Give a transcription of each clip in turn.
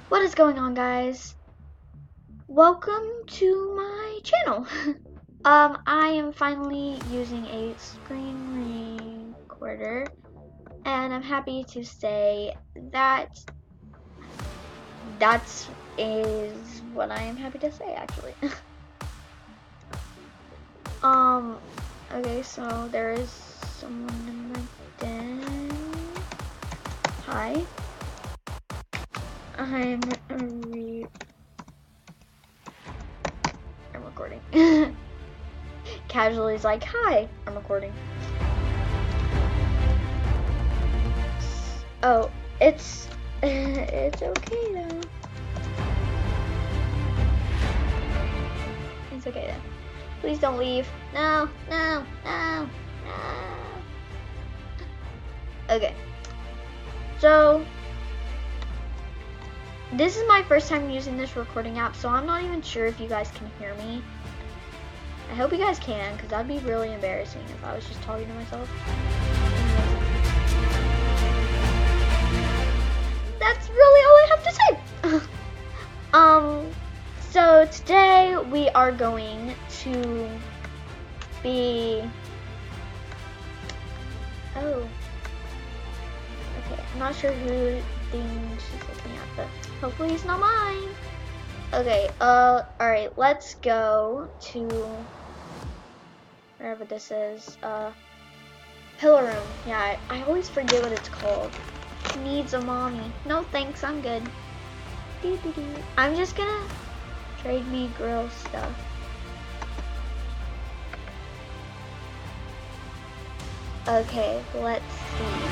What is going on, guys? Welcome to my channel. I am finally using a screen recorder, and I'm happy to say that is what I am happy to say, actually. Okay, so there is someone in my den. Hi. I'm recording. Casually is like, hi, I'm recording. Oh, it's okay though. It's okay then. Please don't leave. No. Okay. So this is my first time using this recording app, so I'm not even sure if you guys can hear me. I hope you guys can, because that'd be really embarrassing if I was just talking to myself. That's really all I have to say. So today we are going to be, okay, I'm not sure who thing she's looking at, but hopefully it's not mine. Okay, alright, let's go to wherever this is, pillow room. Yeah, I always forget what it's called. Needs a mommy. No thanks, I'm good. I'm just gonna trade me girl stuff. Okay, let's see.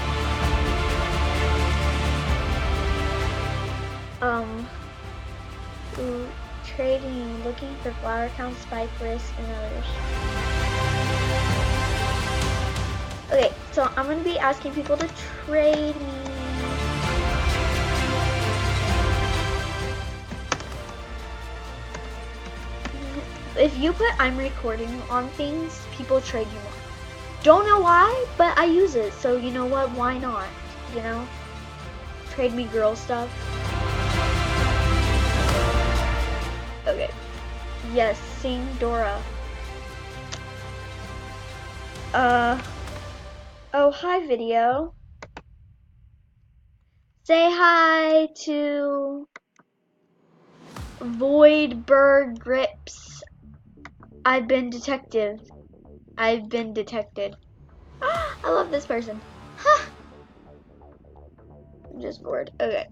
Trading, looking for flower count, spike risk, and others. Okay, so I'm gonna be asking people to trade me. If you put I'm recording on things, people trade you more. Don't know why, but I use it, so you know what, why not, you know? Trade me girl stuff. Okay. Yes, sing Dora. Oh, hi, video. Say hi to Voidberg Grips. I've been detected. I love this person. I'm just bored. Okay.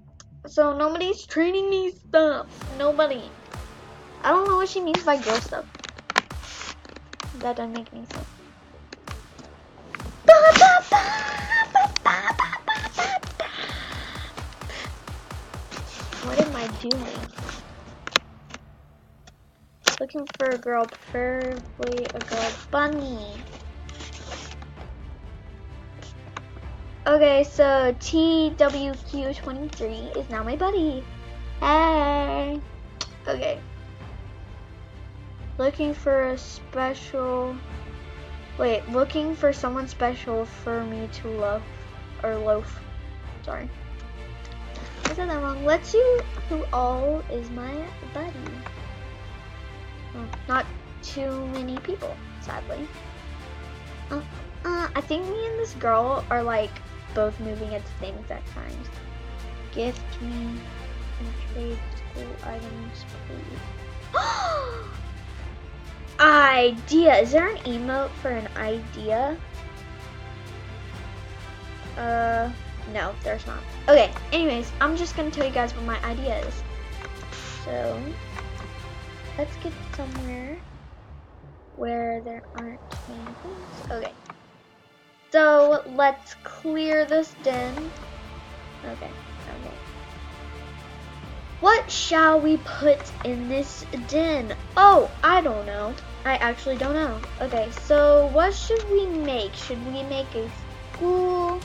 So nobody's trading me stuff. Nobody. I don't know what she means by girl stuff. That doesn't make any sense. What am I doing? Looking for a girl, preferably a girl bunny. Okay, so TWQ23 is now my buddy. Hey. Okay. Looking for a special. Wait, looking for someone special for me to love or loaf. Sorry. I said that wrong. Let's see who all is my buddy. Well, not too many people, sadly. I think me and this girl are like both moving at the same exact times. Gift me and trade school items, please. Idea. Is there an emote for an idea? No, there's not. Okay, anyways, I'm just gonna tell you guys what my idea is. So, let's get somewhere where there aren't many things. Okay. So, let's clear this den. Okay. What shall we put in this den? Oh, I don't know. I actually don't know. Okay, so what should we make? Should we make a school?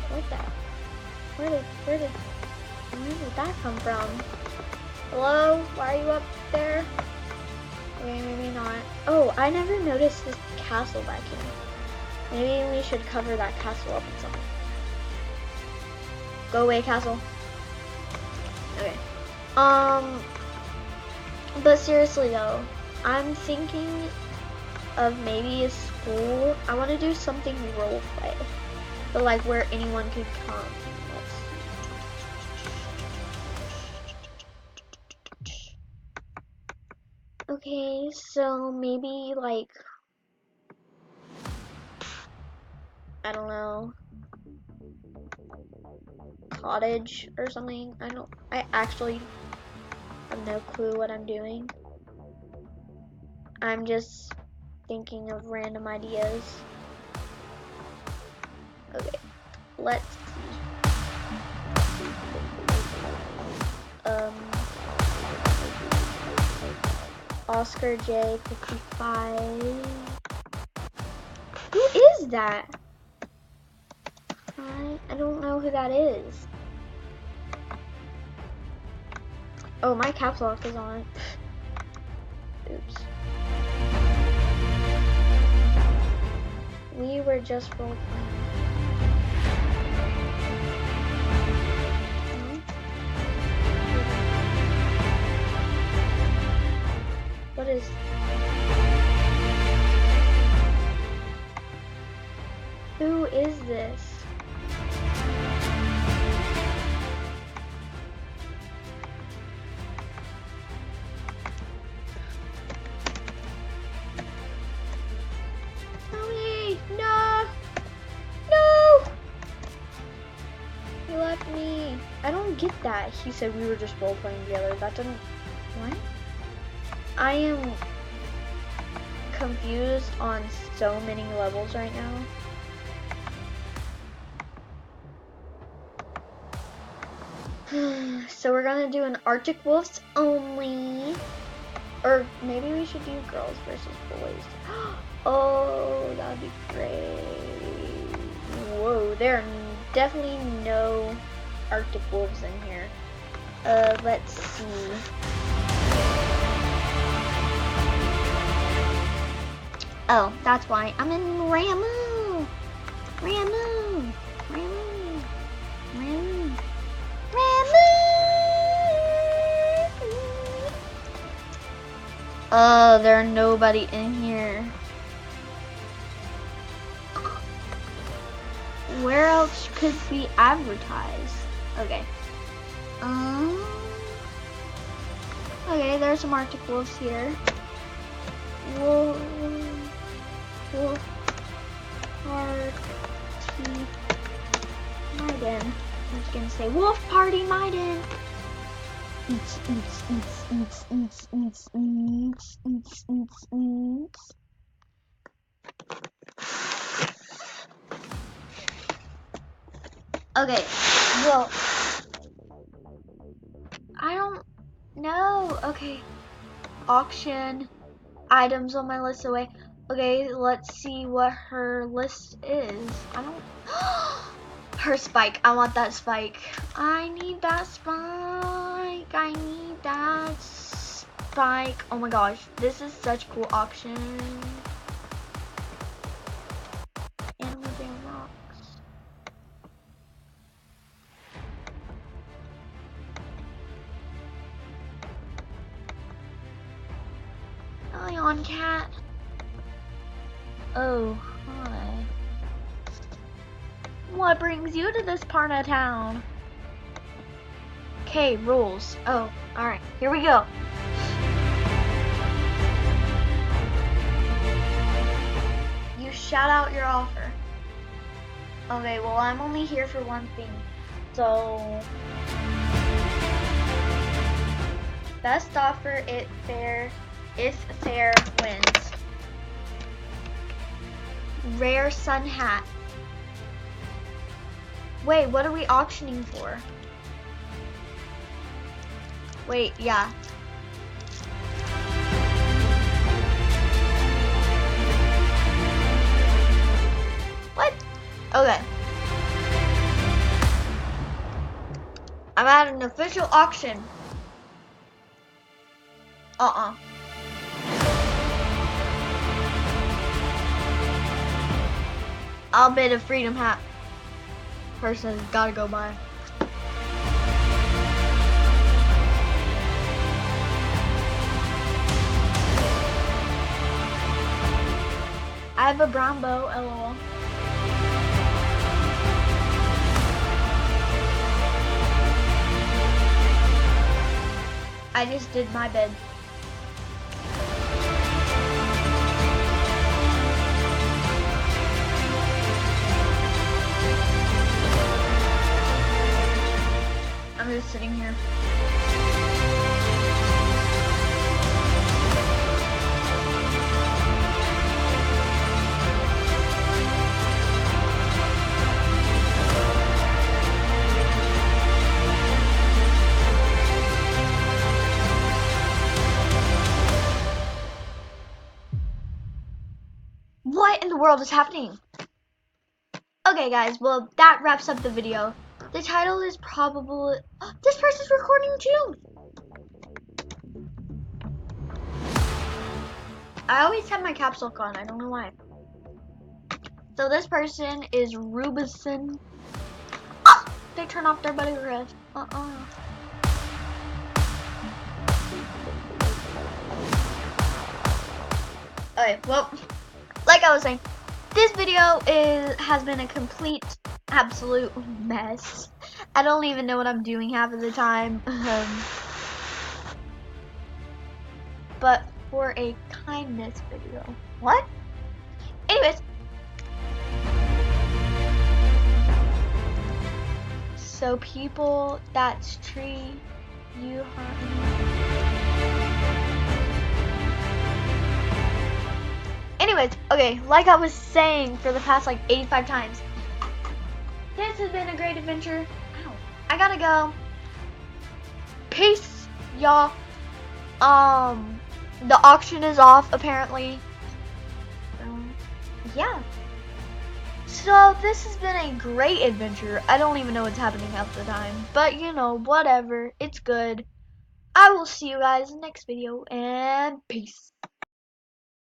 What that? Where did that come from? Hello? Why are you up there? Okay, maybe not. Oh, I never noticed this castle back here. Maybe we should cover that castle up with something. Go away, castle. Okay. But seriously though, I'm thinking of maybe a school. I want to do something role play, but like where anyone could come. Okay, so maybe like, I don't know, cottage or something. I actually have no clue what I'm doing. I'm just thinking of random ideas. Okay, let's see. Oscar J 55. Who is that? I don't know who that is. Oh, my caps lock is on. Oops. We were just role playing. What is? Who is this? Tony, no! No! He left me. I don't get that. He said we were just role playing together. That doesn't. What? I am confused on so many levels right now. So we're gonna do an Arctic Wolves only. Or maybe we should do girls versus boys. Oh, that would be great. Whoa, there are definitely no Arctic Wolves in here. Let's see. Oh, that's why I'm in Ramu. Ramu. Ramu. Ramu. Ramu. Oh, there's nobody in here. Where else could we advertise? Okay. Okay, there's some Arctic Wolves here. Wolf Party Maiden. I was gonna say Wolf Party Maiden. Okay, well, I don't know. Okay, auction items on my list away. Okay, let's see what her list is. I don't. Her spike. I want that spike. I need that spike. I need that spike. Oh my gosh, this is such a cool auction. Animal Jam rocks. Ion cat. Oh, hi. What brings you to this part of town? Okay, rules. Oh, alright, here we go. You shout out your offer. Okay, well, I'm only here for one thing. So, best offer if fair wins. Rare sun hat. Wait, what are we auctioning for? Wait, yeah. What? Okay. I'm at an official auction. I'll bet a freedom hat person has gotta go by. I have a brown bow, lol. I just did my bed. I'm just sitting here. What in the world is happening? Okay guys, well that wraps up the video. The title is probably... this person's recording too! I always have my caps lock on, I don't know why. So this person is Rubison. Oh! They turn off their buddy rest. Okay, well, like I was saying, this video has been a complete, absolute mess. I don't even know what I'm doing half of the time. But for a kindness video. What? Anyways. So people that treat you Anyways, okay, like I was saying for the past like 85 times, this has been a great adventure. Ow. I gotta go. Peace, y'all. The auction is off apparently. Yeah. So this has been a great adventure. I don't even know what's happening half the time, but you know, whatever. It's good. I will see you guys in the next video, and peace.